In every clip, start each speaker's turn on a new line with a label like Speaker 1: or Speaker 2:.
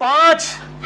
Speaker 1: 5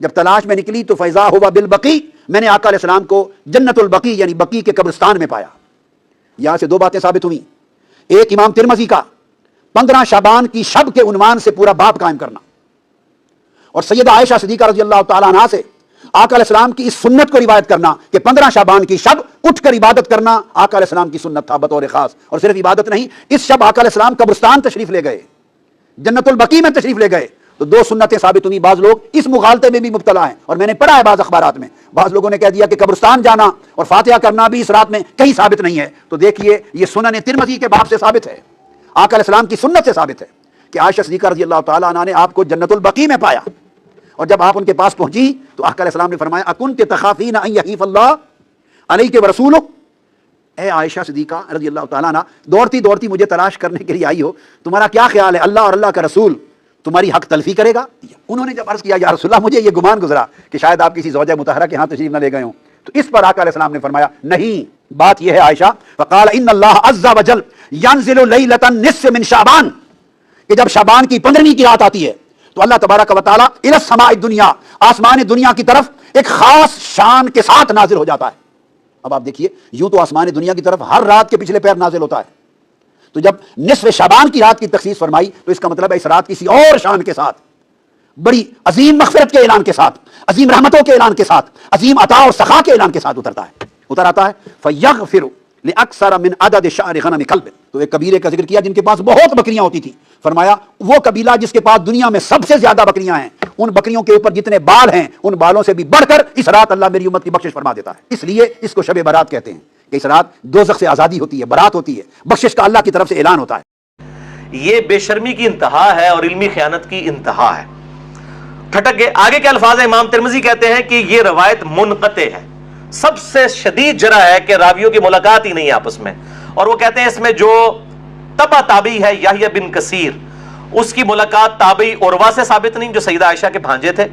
Speaker 2: جب تلاش میں نکلی تو فیضا ہوا بالبقی، میں نے آقا علیہ السلام کو جنت البقی یعنی بقی کے قبرستان میں پایا۔ یہاں سے دو باتیں ثابت ہوئی، ایک امام ترمذی کا 15 شعبان کی شب کے عنوان سے پورا باب قائم کرنا، اور سیدہ عائشہ صدیقہ رضی اللہ تعالیٰ عنہا سے آقا علیہ السلام کی اس سنت کو روایت کرنا کہ 15 شعبان کی شب اٹھ کر عبادت کرنا آقا علیہ السلام کی سنت تھا بطور خاص۔ اور صرف عبادت نہیں، اس شب آقا علیہ السلام قبرستان تشریف لے گئے، جنت البقی میں تشریف لے گئے، تو دو سنتیں ثابت ہوئی۔ بعض لوگ اس مغالطے میں بھی مبتلا ہیں، اور میں نے پڑھا ہے بعض اخبارات میں بعض لوگوں نے کہہ دیا کہ قبرستان جانا اور فاتحہ کرنا بھی اس رات میں کہیں ثابت نہیں ہے۔ تو دیکھیے یہ سنن ترمذی کے باب سے ثابت ہے، آقا علیہ السلام کی سنت سے ثابت ہے کہ عائشہ صدیقہ رضی اللہ تعالیٰ عنہا نے آپ کو جنت البقی میں پایا، اور جب آپ ان کے پاس پہنچی تو آقا علیہ السلام نے فرمایا اکنت تخافین ان یحیف اللہ علیک ورسولہ، اے عائشہ صدیقہ رضی اللہ تعالیٰ عنہ، دوڑتی دوڑتی مجھے تلاش کرنے کے لیے آئی ہو، تمہارا کیا خیال ہے اللہ اور اللہ کا رسول تمہاری حق تلفی کرے گا؟ انہوں نے جب عرض کیا یا رسول اللہ مجھے یہ گمان گزرا کہ شاید آپ کسی زوجہ مطہرہ کے ہاں تشریف نہ لے گئے ہوں، تو اس پر آقا علیہ السلام نے فرمایا نہیں، بات یہ ہے عائشہ، فقال ان اللہ عز وجل ينزل لیلۃ النصف من شعبان، کہ جب شعبان کی 15ویں کی رات آتی ہے تو اللہ تبارک و تعالیٰ الی السماء الدنیا، آسمان دنیا کی طرف ایک خاص شان کے ساتھ نازل ہو جاتا ہے۔ اب آپ دیکھیے یوں تو آسمان دنیا کی طرف ہر رات کے پچھلے پیر نازل ہوتا ہے، تو جب نصف شعبان کی رات کی تخصیص فرمائی تو اس کا مطلب ہے اس رات کسی اور شان کے ساتھ، بڑی عظیم مغفرت کے اعلان کے ساتھ، عظیم رحمتوں کے اعلان کے ساتھ، عظیم عطا اور سخا کے اعلان کے ساتھ اتر آتا ہے فَيَغْفِرُ لِأَكْثَرَ مِنْ عَدَدِ شَعْرِ غَنَمِ كَلْبٍ، تو ایک قبیلے کا ذکر کیا جن کے پاس بہت بکریاں ہوتی تھی، فرمایا وہ قبیلہ جس کے پاس دنیا میں سب سے زیادہ بکریاں ہیں، ان بکریوں کے اوپر جتنے بال ہیں ان بالوں سے بھی بڑھ کر اس رات اللہ میری امت کی بخشش فرما دیتا ہے۔ اس لیے اس کو شب برات کہتے ہیں کہ اس رات دوزخ سے آزادی ہوتی ہے، برات ہوتی ہے، بخشش کا اللہ کی طرف سے اعلان ہوتا ہے۔
Speaker 1: یہ بے شرمی کی انتہا ہے اور علمی خیانت کی انتہا ہے۔ ٹھٹک گئے۔ آگے کے الفاظ ہیں، امام ترمذی کہتے ہیں کہ یہ روایت منقطع ہے، سب سے شدید جرح ہے کہ راویوں کی ملاقات ہی نہیں ہے آپس میں، اور وہ کہتے ہیں اس میں جو تبع تابعی ہے یحییٰ بن کثیر، اس کی ملاقات تابعی عروہ سے ثابت نہیں جو سیدہ عائشہ کے بھانجے تھے،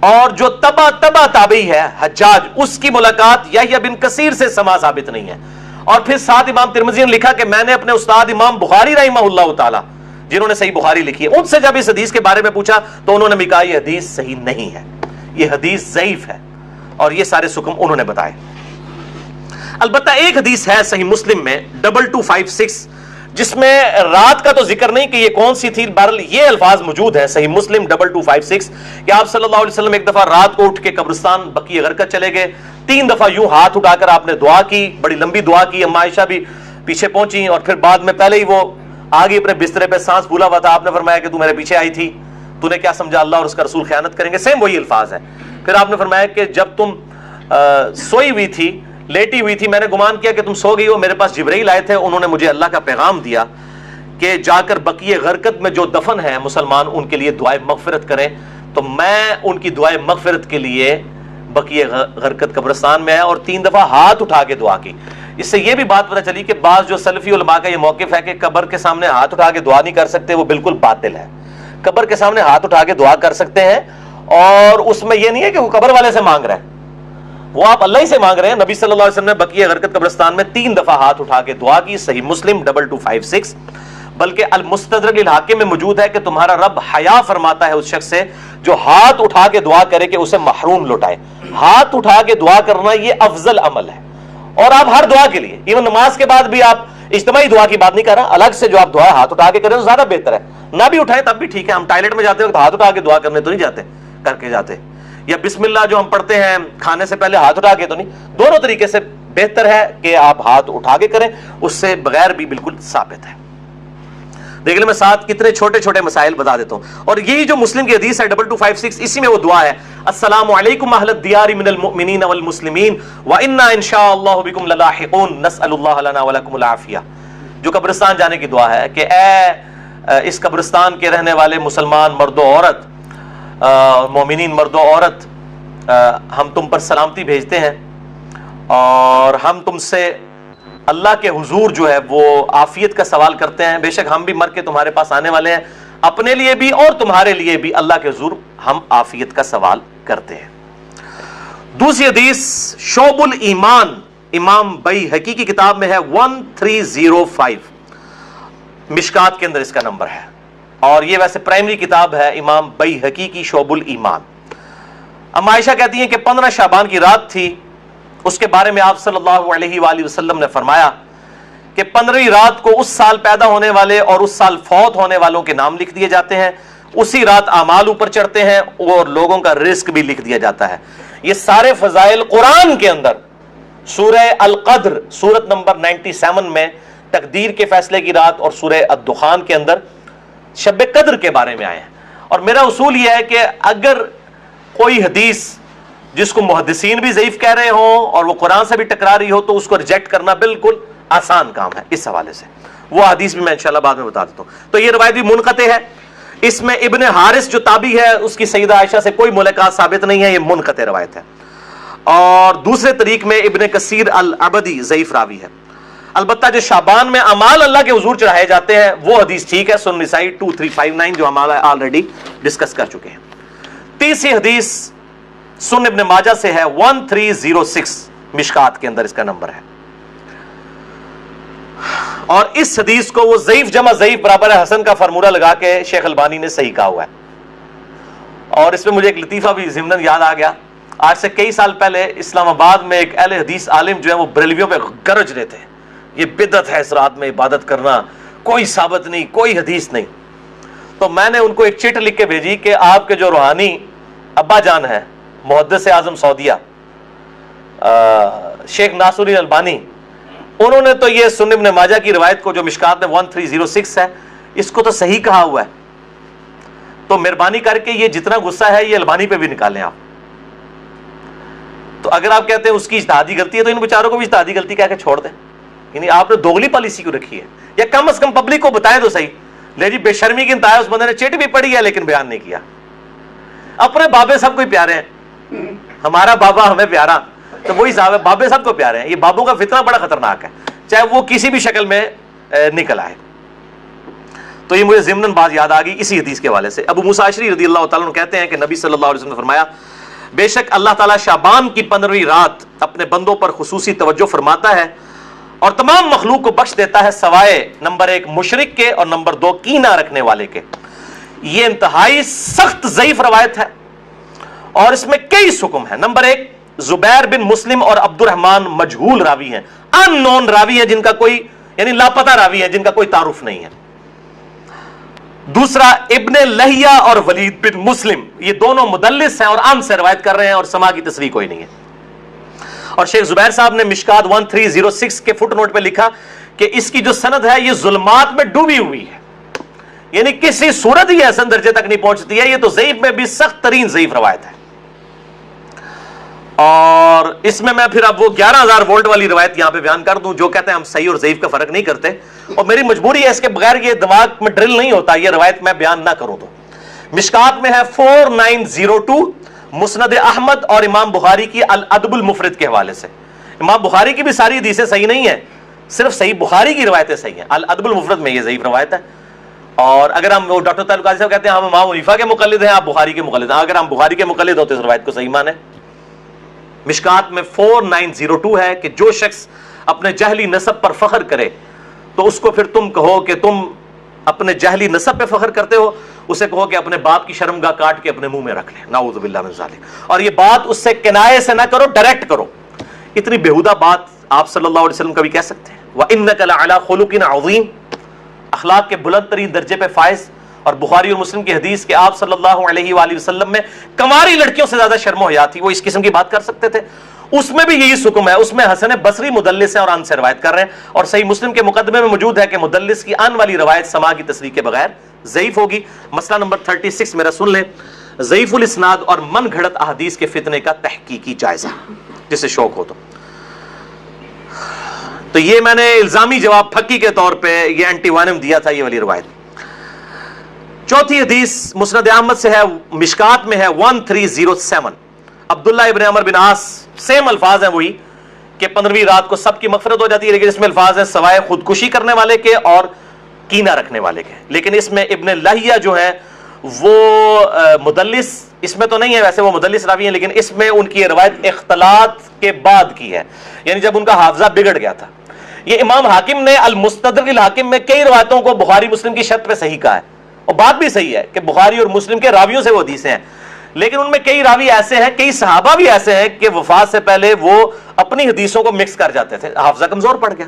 Speaker 1: اور جو تبع تابعی ہے حجاج، اس کی ملاقات یحییٰ بن کثیر سے سما ثابت نہیں ہے۔ اور پھر ساتھ امام ترمذی نے لکھا کہ میں نے اپنے استاد امام بخاری رحمہ اللہ تعالی جنہوں نے صحیح بخاری لکھی ہے ان سے جب اس حدیث کے بارے میں پوچھا تو انہوں نے بھی کہا یہ حدیث صحیح نہیں ہے، یہ حدیث ضعیف ہے، اور یہ سارے سکم انہوں نے بتائے۔ البتہ ایک حدیث ہے صحیح مسلم میں 2256 جس میں رات کا تو ذکر نہیں کہ یہ کون سی تھی، بہرحال یہ الفاظ موجود ہیں صحیح مسلم 2256 کہ آپ صلی اللہ علیہ وسلم ایک دفعہ رات کو اٹھ کے قبرستان بقیع غرقد چلے گئے، 3 دفعہ یوں ہاتھ اٹھا کر آپ نے دعا کی، بڑی لمبی دعا کی، اما عائشہ بھی پیچھے پہنچی، اور پھر بعد میں پہلے ہی وہ آگے اپنے بسترے پہ سانس بھولا ہوا تھا، آپ نے فرمایا کہ تو میرے پیچھے آئی تھی، تو نے کیا سمجھا اللہ اور اس کا رسول خیانت کریں گے، سیم وہی الفاظ ہیں۔ پھر آپ نے فرمایا کہ جب تم سوئی ہوئی تھی، لیٹی ہوئی تھی، میں نے گمان کیا کہ تم سو گئی ہو، میرے پاس جبرائیل آئے تھے، انہوں نے مجھے اللہ کا پیغام دیا کہ جا کر بقیع غرقد میں جو دفن ہیں مسلمان ان کے لیے دعائے مغفرت کریں، تو میں ان کی دعائے مغفرت کے لیے بقیع غرقد قبرستان میں ہے، اور 3 دفعہ ہاتھ اٹھا کے دعا کی۔ اس سے یہ بھی بات پتہ چلی کہ بعض جو سلفی علماء کا یہ موقف ہے کہ قبر کے سامنے ہاتھ اٹھا کے دعا نہیں کر سکتے، وہ بالکل باطل ہے۔ قبر کے سامنے ہاتھ اٹھا کے دعا کر سکتے ہیں، اور اس میں یہ نہیں ہے کہ وہ قبر والے سے مانگ رہے ہیں، وہ آپ اللہ ہی سے مانگ رہے ہیں۔ نبی صلی اللہ علیہ وسلم نے بقیع غرقد قبرستان میں 3 دفعہ ہاتھ اٹھا کے دعا کی، صحیح مسلم 2256، بلکہ المستدرک للحاکم میں موجود ہے کہ تمہارا رب حیا فرماتا ہے اس شخص سے جو ہاتھ اٹھا کے دعا کرے کہ اسے محروم لوٹائے۔ ہاتھ اٹھا کے دعا کرنا یہ افضل عمل ہے، اور آپ ہر دعا کے لیے، ایون نماز کے بعد بھی آپ اجتماعی دعا کی بات نہیں کر رہا، الگ سے جو آپ دعا ہاتھ اٹھا کے کریں تو زیادہ بہتر ہے، نہ بھی اٹھائیں تب بھی ٹھیک ہے۔ ہم ٹائلٹ میں جاتے وقت ہاتھ اٹھا کے دعا کرنے تو نہیں جاتے، کر کے جاتے، یا بسم اللہ جو ہم پڑھتے ہیں کھانے سے پہلے ہاتھ اٹھا کے تو نہیں، دونوں طریقے سے بہتر ہے کہ آپ ہاتھ اٹھا کے کریں، اس سے بغیر بھی بالکل ثابت ہے۔ دیکھ لیں میں ساتھ کتنے چھوٹے چھوٹے مسائل بتا دیتا ہوں، اور یہی جو مسلم کی حدیث ہے 2256 اسی میں وہ دعا ہے، السلام علیکم اہل الدیار من المؤمنین والمسلمین وانا انشاءاللہ بکم للاحقون نسأل اللہ لنا ولکم العافیہ، جو قبرستان جانے کی دعا ہے کہ اے اس قبرستان کے رہنے والے مسلمان مرد و عورت، مومنین مرد و عورت، ہم تم پر سلامتی بھیجتے ہیں، اور ہم تم سے اللہ کے حضور جو ہے وہ عافیت کا سوال کرتے ہیں، بے شک ہم بھی مر کے تمہارے پاس آنے والے ہیں، اپنے لیے بھی اور تمہارے لیے بھی اللہ کے حضور ہم عافیت کا سوال کرتے ہیں۔ دوسری حدیث شعب الایمان امام بیہقی کی کتاب میں ہے 1305، مشکات کے اندر اس کا نمبر ہے، اور یہ ویسے پرائمری کتاب ہے امام بیہقی کی شعب الایمان۔ اما عائشہ کہتی ہیں کہ 15 شعبان کی رات تھی، اس کے بارے میں آپ صلی اللہ علیہ وآلہ وسلم نے فرمایا کہ 15ویں رات کو اس سال پیدا ہونے والے اور اس سال فوت ہونے والوں کے نام لکھ دیے جاتے ہیں، اسی رات اعمال اوپر چڑھتے ہیں اور لوگوں کا رزق بھی لکھ دیا جاتا ہے۔ یہ سارے فضائل قرآن کے اندر سورہ القدر سورت نمبر 97 میں تقدیر کے فیصلے کی رات اور سورہ الدخان کے اندر شب قدر کے بارے میں آئے ہیں۔ اور میرا اصول یہ ہے کہ اگر کوئی حدیث جس کو محدثین بھی ضعیف کہہ رہے ہوں اور وہ قرآن سے بھی ٹکرا رہی ہو تو اس کو ریجیکٹ کرنا بالکل آسان کام ہے۔ اس حوالے سے وہ حدیث بھی میں انشاءاللہ بعد میں بتا دیتا ہوں۔ تو یہ روایت بھی منقطع ہے، اس میں ابن حارث جو تابعی ہے اس کی سیدہ عائشہ سے کوئی ملاقات ثابت نہیں ہے، یہ منقطع روایت ہے۔ اور دوسرے طریق میں ابن کثیر العبدی ضعیف راوی ہے۔ البتہ جو شعبان میں اعمال اللہ کے حضور چڑھائے جاتے ہیں وہ حدیث ٹھیک ہے، سنن نسائی 2359 جو ہم آلریڈی ڈسکس کر چکے ہیں۔ تیسری حدیث سنن ابن ماجہ سے ہے 1306 مشکات کے اندر اس کا نمبر ہے، اور اس حدیث کو وہ ضعیف جمع ضعیف برابر ہے حسن کا فارمولہ لگا کے شیخ البانی نے صحیح کہا ہوا ہے۔ اور اس میں مجھے ایک لطیفہ بھی ضمناً یاد آ گیا، آج سے کئی سال پہلے اسلام آباد میں ایک اہل حدیث عالم جو ہے وہ بریلویوں پہ گرج رہے تھے، یہ بدعت ہے اس رات میں عبادت کرنا، کوئی ثابت نہیں، کوئی حدیث نہیں۔ تو میں نے ان کو ایک چٹ لکھ کے بھیجی کہ آپ کے جو روحانی ابا جان ہے محدث اعظم سعودیہ شیخ ناصر الدین البانی، انہوں نے تو یہ سنن ابن ماجہ کی روایت کو جو مشکات میں 1306 ہے اس کو تو صحیح کہا ہوا ہے، تو مہربانی کر کے یہ جتنا غصہ ہے یہ البانی پہ بھی نکالیں آپ۔ تو اگر آپ کہتے ہیں اس کی اجتہادی غلطی ہے تو ان بیچاروں کو بھی اجتہادی غلطی کہہ کے چھوڑ دیں، یعنی آپ نے دوگلی پالیسی کیوں رکھی ہے؟ یا کم از کم پبلک کو بتائیں تو صحیح۔ لے جی بے شرمی کی انتہا، اس بندے نے چٹ بھی پڑھی ہے لیکن بیان نہیں کیا۔ اپنے بابے سب کو پیارے ہیں، ہمارا بابا ہمیں پیارا تو وہی صاحب ہے، بابے سب کو پیارے ہیں۔ یہ بابوں کا فتنہ بڑا خطرناک ہے، چاہے وہ کسی بھی شکل میں نکل آئے۔ تو یہ مجھے ضمناً بات یاد آ گئی اسی حدیث کے حوالے سے۔ ابو موسیٰ اشعری رضی اللہ تعالیٰ عنہ کہتے ہیں کہ نبی صلی اللہ علیہ وسلم نے فرمایا، بے شک اللہ تعالیٰ شعبان کی 15ویں رات اپنے بندوں پر خصوصی توجہ فرماتا ہے اور تمام مخلوق کو بخش دیتا ہے سوائے نمبر 1 مشرک کے اور نمبر 2 کینہ رکھنے والے کے۔ یہ انتہائی سخت ضعیف روایت ہے اور اس میں کئی حکم ہیں۔ نمبر 1 زبیر بن مسلم اور عبد الرحمن مجہول راوی ہیں، ان نون راوی ہیں، جن کا کوئی یعنی لاپتہ راوی ہیں، جن کا کوئی تعارف نہیں ہے۔ دوسرا ابن لہیہ اور ولید بن مسلم، یہ دونوں مدلس ہیں اور ان سے روایت کر رہے ہیں اور سما کی تصریح کوئی نہیں ہے۔ اور شیخ زبیر صاحب نے مشکات 1306 کے فٹ نوٹ پہ لکھا کہ اس کی جو سند ہے یہ ظلمات میں ڈوبی ہوئی ہے، یعنی کسی صورت ہی حسن درجے تک نہیں پہنچتی ہے، یہ تو ضعیف میں بھی سخت ترین ضعیف روایت ہے۔ اور اس میں پھر اب وہ 11,000 وولٹ والی روایت یہاں پہ بیان کر دوں جو کہتے ہیں ہم صحیح اور ضعیف کا فرق نہیں کرتے، اور میری مجبوری ہے اس کے بغیر یہ دماغ میں ڈرل نہیں ہوتا یہ روایت میں بیان نہ کروں تو۔ مشکات میں ہے 4902 مسند احمد اور امام بخاری کی الادب المفرد کے حوالے سے۔ امام بخاری کی بھی ساری حدیثیں صحیح نہیں ہیں، صرف صحیح بخاری کی روایتیں صحیح ہیں، الادب المفرد میں یہ ضعیف روایت ہے۔ اور اگر ہم ڈاکٹر طارق قاضی صاحب کہتے ہیں ہم امام حنیفہ کے مقلد ہیں، آپ بخاری کے مقلد ہیں، اگر ہم بخاری کے مقلد ہوتے اس روایت کو صحیح مانیں۔ مشکات میں 4902 ہے کہ جو شخص اپنے جہلی نسب پر فخر کرے تو اس کو پھر تم کہو کہ تم اپنے جہلی نسب پہ فخر کرتے ہو، اسے کہو کہ اپنے باپ کی شرمگاہ کاٹ کے اپنے منہ میں رکھ لے، نعوذ باللہ من ذالک۔ اور یہ بات اس سے کنایے سے نہ کرو، ڈائریکٹ کرو۔ اتنی بےہودہ بات آپ صلی اللہ علیہ وسلم کبھی کہہ سکتے ہیں؟ وَإِنَّكَ لَعَلَىٰ خُلُقٍ عَظِيمٍ، اخلاق کے بلند ترین درجے پہ فائز۔ اور بخاری اور مسلم کی حدیث کہ آپ صلی اللہ علیہ وآلہ وسلم میں کنواری لڑکیوں سے زیادہ شرم و حیا تھی، وہ اس قسم کی بات کر سکتے تھے؟ اس میں بھی یہی حکم ہے، اس میں حسن بصری مدلس ہیں اور ان سے روایت کر رہے ہیں، اور صحیح مسلم کے مقدمے میں موجود ہے کہ مدلس کی ان والی روایت سما کی تصریح کے بغیر ضعیف ہوگی۔ مسئلہ نمبر 36 میرا سن لیں، ضعیف الاسناد اور من گھڑت احادیث کے فتنے کا تحقیقی جائزہ، جسے شوق ہو تو یہ میں نے الزامی جواب پھکی کے طور پہ یہ اینٹی وانم دیا تھا یہ والی روایت۔ چوتھی حدیث مسند احمد سے ہے، مشکات میں ہے 1307 عبداللہ ابن عمر بن عاص، سیم الفاظ ہیں وہی کہ 15ویں رات کو سب کی مغفرت ہو جاتی ہے، لیکن اس میں الفاظ ہیں سوائے خودکشی کرنے والے کے اور کینہ رکھنے والے کے۔ لیکن اس میں ابن لہیہ جو ہے وہ مدلس، اس میں تو نہیں ہے، ویسے وہ مدلس راوی ہیں، لیکن اس میں ان کی روایت اختلاط کے بعد کی ہے، یعنی جب ان کا حافظہ بگڑ گیا تھا۔ یہ امام حاکم نے المستدرک الحاکم میں کئی روایتوں کو بخاری مسلم کی شرط پہ صحیح کہا ہے، اور بات بھی صحیح ہے کہ بخاری اور مسلم کے راویوں سے وہ حدیثیں ہیں، لیکن ان میں کئی راوی ایسے ہیں, کئی صحابہ بھی ایسے ہیں کہ وفات سے پہلے وہ اپنی حدیثوں کو مکس کر جاتے تھے, حافظہ کمزور پڑ گیا.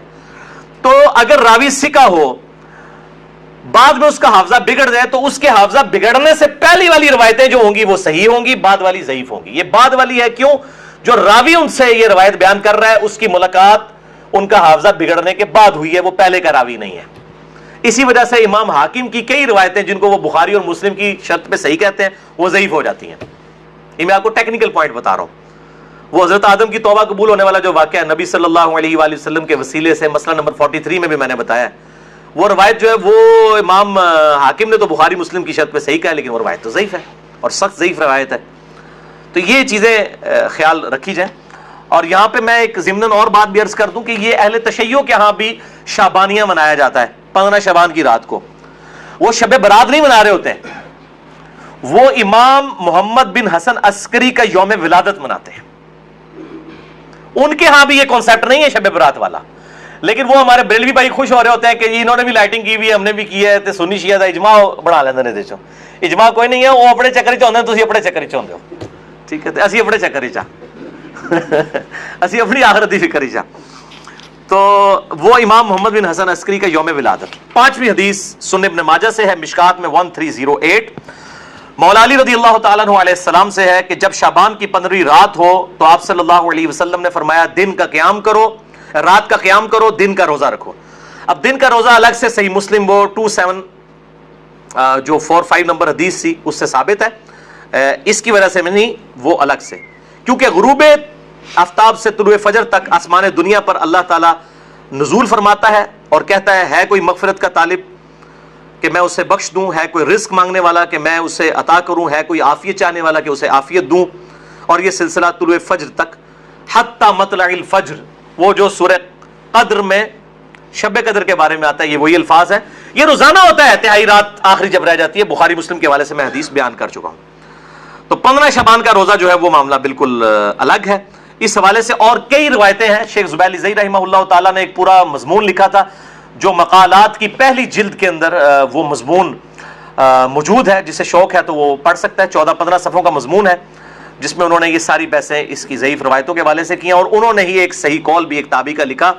Speaker 1: تو اگر راوی ثقہ ہو, بعد میں اس کا حافظہ بگڑ جائے, تو اس کے حافظہ بگڑنے سے پہلی والی روایتیں جو ہوں گی وہ صحیح ہوں گی, بعد والی ضعیف ہوں گی. یہ بعد والی ہے کیوں؟ جو راوی ان سے یہ روایت بیان کر رہا ہے اس کی ملاقات ان کا حافظہ بگڑنے کے بعد ہوئی ہے, وہ پہلے کا راوی نہیں ہے. اسی وجہ سے امام حاکم کی کئی روایتیں جن کو وہ بخاری اور مسلم کی شرط پہ صحیح کہتے ہیں وہ ضعیف ہو جاتی ہیں. یہ میں آپ کو ٹیکنیکل پوائنٹ بتا رہا ہوں. وہ حضرت آدم کی توبہ قبول ہونے والا جو واقعہ ہے نبی صلی اللہ علیہ وآلہ وسلم کے وسیلے سے, مسئلہ نمبر 43 میں بھی میں نے بتایا ہے, وہ روایت جو ہے وہ امام حاکم نے تو بخاری مسلم کی شرط پہ صحیح کہا ہے, لیکن وہ روایت تو ضعیف ہے اور سخت ضعیف روایت ہے. تو یہ چیزیں خیال رکھی جائیں. اور یہاں پہ میں ایک ضمناً اور بات بھی عرض کر دوں کہ یہ اہل تشیع کے ہاں بھی شعبانیہ منایا جاتا ہے 15 شعبان کی رات کو. وہ شب برات نہیں منا رہے ہوتے ہیں, وہ امام محمد بن حسن عسکری کا یوم ولادت مناتے ہیں. ان کے ہاں بھی یہ کانسیپٹ نہیں ہے شب برات والا, لیکن وہ ہمارے بریلوی بھائی خوش ہو رہے ہوتے ہیں کہ انہوں نے بھی لائٹنگ کی ہوئی ہے, ہم نے بھی کی ہے, تے سنی شیعہ دا اجماع بنا لیندے نے. دیکھو اجماع کوئی نہیں ہے, وہ اپنے چکر چ ہوندے ہیں, تسی اپنے چکر چ ہوندے ہو. ٹھیک ہے, تے اسی اپنے چکر چ اسی اپنی آخرت دی فکر چ. تو وہ امام محمد بن حسن عسکری کا یوم ولادت. 5ویں حدیث سنن ابن ماجہ سے ہے, مشکات میں 1308. مولا علی رضی اللہ تعالیٰ عنہ علیہ السلام سے ہے کہ جب شعبان کی 15ویں رات ہو تو آپ صلی اللہ علیہ وسلم نے فرمایا دن کا قیام کرو, رات کا قیام کرو, دن کا روزہ رکھو. اب دن کا روزہ الگ سے صحیح مسلم وہ 45 نمبر حدیث تھی اس سے ثابت ہے, اس کی وجہ سے میں نہیں, وہ الگ سے, کیونکہ غروب آفتاب سے طلوع فجر تک آسمان دنیا پر اللہ تعالیٰ نزول فرماتا ہے اور کہتا ہے کوئی مغفرت کا طالب کہ میں اسے بخش دوں, ہے کوئی رزق مانگنے والا کہ میں اسے عطا کروں, ہے کوئی عافیت چاہنے والا کہ اسے عافیت دوں. اور یہ سلسلہ طلوع فجر تک حتی مطلع الفجر, وہ جو سورہ قدر میں شب قدر کے بارے میں آتا ہے, یہ وہی الفاظ ہیں. یہ روزانہ ہوتا ہے, تہائی رات آخری جب رہ جاتی ہے. بخاری مسلم کے حوالے سے میں حدیث بیان کر چکا ہوں. تو 15 شعبان کا روزہ جو ہے وہ معاملہ بالکل الگ ہے. اس حوالے سے اور کئی روایتیں ہیں. شیخ زبیر علی رحمہ اللہ تعالیٰ نے ایک پورا مضمون لکھا تھا جو مقالات کی پہلی جلد کے اندر وہ مضمون موجود ہے, جسے شوق ہے تو وہ پڑھ سکتا ہے. 14-15 صفحوں کا مضمون ہے جس میں انہوں نے یہ ساری بحثیں اس کی ضعیف روایتوں کے حوالے سے کی ہیں, اور انہوں نے ہی ایک صحیح قول بھی ایک تابعی کا لکھا.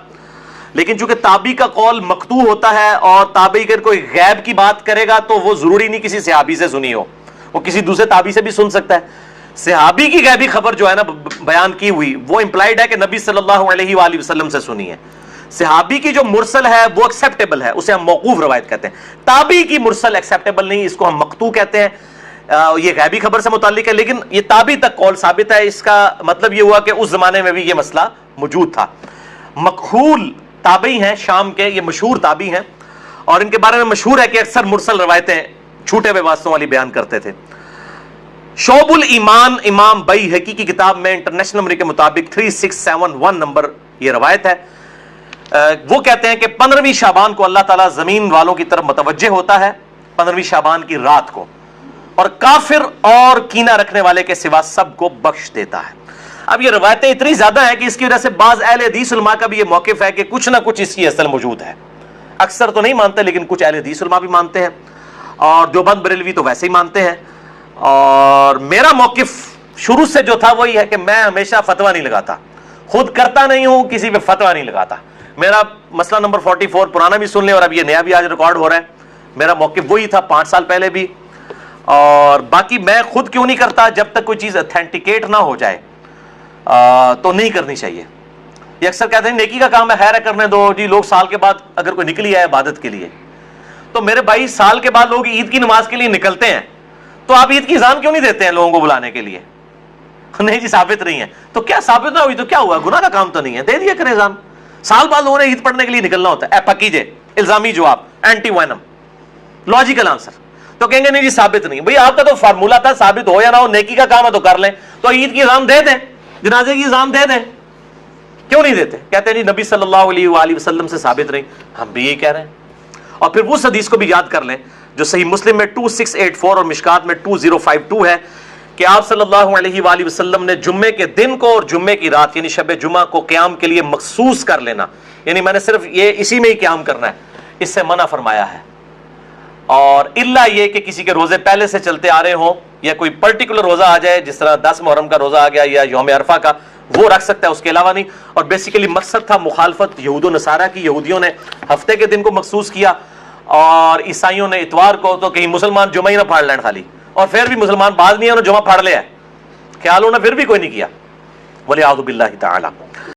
Speaker 1: لیکن چونکہ تابعی کا قول مقطوع ہوتا ہے اور تابعی اگر کوئی غیب کی بات کرے گا تو وہ ضروری نہیں کسی صحابی سے سنی ہو, وہ کسی دوسرے تابعی سے بھی سن سکتا ہے. صحابی کی غیبی خبر جو ہے نا بیان کی ہوئی وہ امپلائڈ ہے کہ نبی صلی اللہ علیہ وآلہ وسلم سے سنی ہے. صحابی کی جو مرسل ہے وہ ایکسیپٹیبل ہے, اسے ہم موقوف روایت کہتے ہیں. تابعی کی مرسل ایکسیپٹیبل نہیں, اس کو ہم مقطوع کہتے ہیں. یہ غیبی خبر سے متعلق ہے, لیکن یہ تابعی تک قول ثابت ہے. اس کا مطلب یہ ہوا کہ اس زمانے میں بھی یہ مسئلہ موجود تھا. مکحول تابعی ہیں شام کے, یہ مشہور تابعی ہیں, اور ان کے بارے میں مشہور ہے کہ اکثر مرسل روایتیں چھوٹے ہوئے واسطوں والی بیان کرتے تھے. شعب الایمان امام بیہقی کی کتاب میں انٹرنیشنل نمبر کے مطابق 3671 نمبر یہ روایت ہے. وہ کہتے ہیں کہ 15ویں شعبان کو اللہ تعالیٰ زمین والوں کی طرف متوجہ ہوتا ہے 15ویں شعبان کی رات کو, اور کافر اور کینہ رکھنے والے کے سوا سب کو بخش دیتا ہے. اب یہ روایتیں اتنی زیادہ ہیں کہ اس کی وجہ سے بعض اہل حدیث علماء کا بھی یہ موقف ہے کہ کچھ نہ کچھ اس کی اصل موجود ہے. اکثر تو نہیں مانتے, لیکن کچھ اہل حدیث علماء بھی مانتے ہیں, اور دیوبند بریلوی تو ویسے ہی مانتے ہیں. اور میرا موقف شروع سے جو تھا وہی ہے کہ میں ہمیشہ فتویٰ نہیں لگاتا, خود کرتا نہیں ہوں, کسی پہ فتویٰ نہیں لگاتا. میرا مسئلہ نمبر 44 پرانا بھی سن لیں, اور اب یہ نیا بھی آج ریکارڈ ہو رہا ہے. میرا موقف وہی تھا 5 سال پہلے بھی, اور باقی میں خود کیوں نہیں کرتا, جب تک کوئی چیز اتھینٹیکیٹ نہ ہو جائے تو نہیں کرنی چاہیے. یہ اکثر کہتے ہیں نیکی کا کام ہے, خیر ہے کرنے دو جی. لوگ سال کے بعد اگر کوئی نکلی ہے عبادت کے لیے, تو میرے بھائی سال کے بعد لوگ عید کی نماز کے لیے نکلتے ہیں, تو آپ عید کی اذان کیوں نہیں دیتے ہیں لوگوں کو بلانے کے لیے؟ نہیں جی ثابت نہیں ہے, تو کیا ثابت نہ ہوئی تو کیا ہوا, گناہ کا کام تو نہیں ہے, دے دیا کریں اذان. سال بعد لوگوں نے عید پڑھنے کے لیے نکلنا ہوتا ہے. پکیجے الزامی جواب, اینٹی وینم, لاجیکل آنسر. تو کہیں گے نہیں جی ثابت نہیں. بھئی آپ کا تو فارمولا تھا, ثابت ہو یا نہ ہو, نیکی کا کام ہے تو کر لیں. تو عید کی اذان دے دیں, جنازے کی اذان دے دیں, کیوں نہیں دیتے؟ کہتے ہیں جی نبی صلی اللہ علیہ وآلہ وسلم سے ثابت نہیں. ہم بھی یہی کہہ رہے ہیں. اور پھر اس حدیث کو بھی یاد کر لیں جو صحیح مسلم میں 2684 اور مشکات میں 2052 ہے کہ آپ صلی اللہ علیہ وآلہ وسلم نے جمعے کے دن کو اور جمعے کی رات یعنی شب جمعہ کو قیام کے لیے مخصوص کر لینا, یعنی میں نے صرف یہ اسی میں ہی قیام کرنا ہے, اس سے منع فرمایا ہے. اور الا یہ کہ کسی کے روزے پہلے سے چلتے آ رہے ہوں یا کوئی پرٹیکولر روزہ آ جائے جس طرح 10 محرم کا روزہ آ گیا یا یوم عرفہ کا، وہ رکھ سکتا ہے، اس کے علاوہ نہیں. اور بیسیکلی مقصد تھا مخالفت یہود و نصارہ کی. یہودیوں نے ہفتے کے دن کو مخصوص کیا اور عیسائیوں نے اتوار کو، تو کہیں مسلمان جمعہ ہی نہ پھاڑ لین خالی، اور پھر بھی مسلمان بعض نہیں ہے انہوں نے جمعہ پھاڑ لیا ہے، خیال ہونا پھر بھی کوئی نہیں کیا. وَلِعَوْذُ بِاللَّهِ تَعَالَى.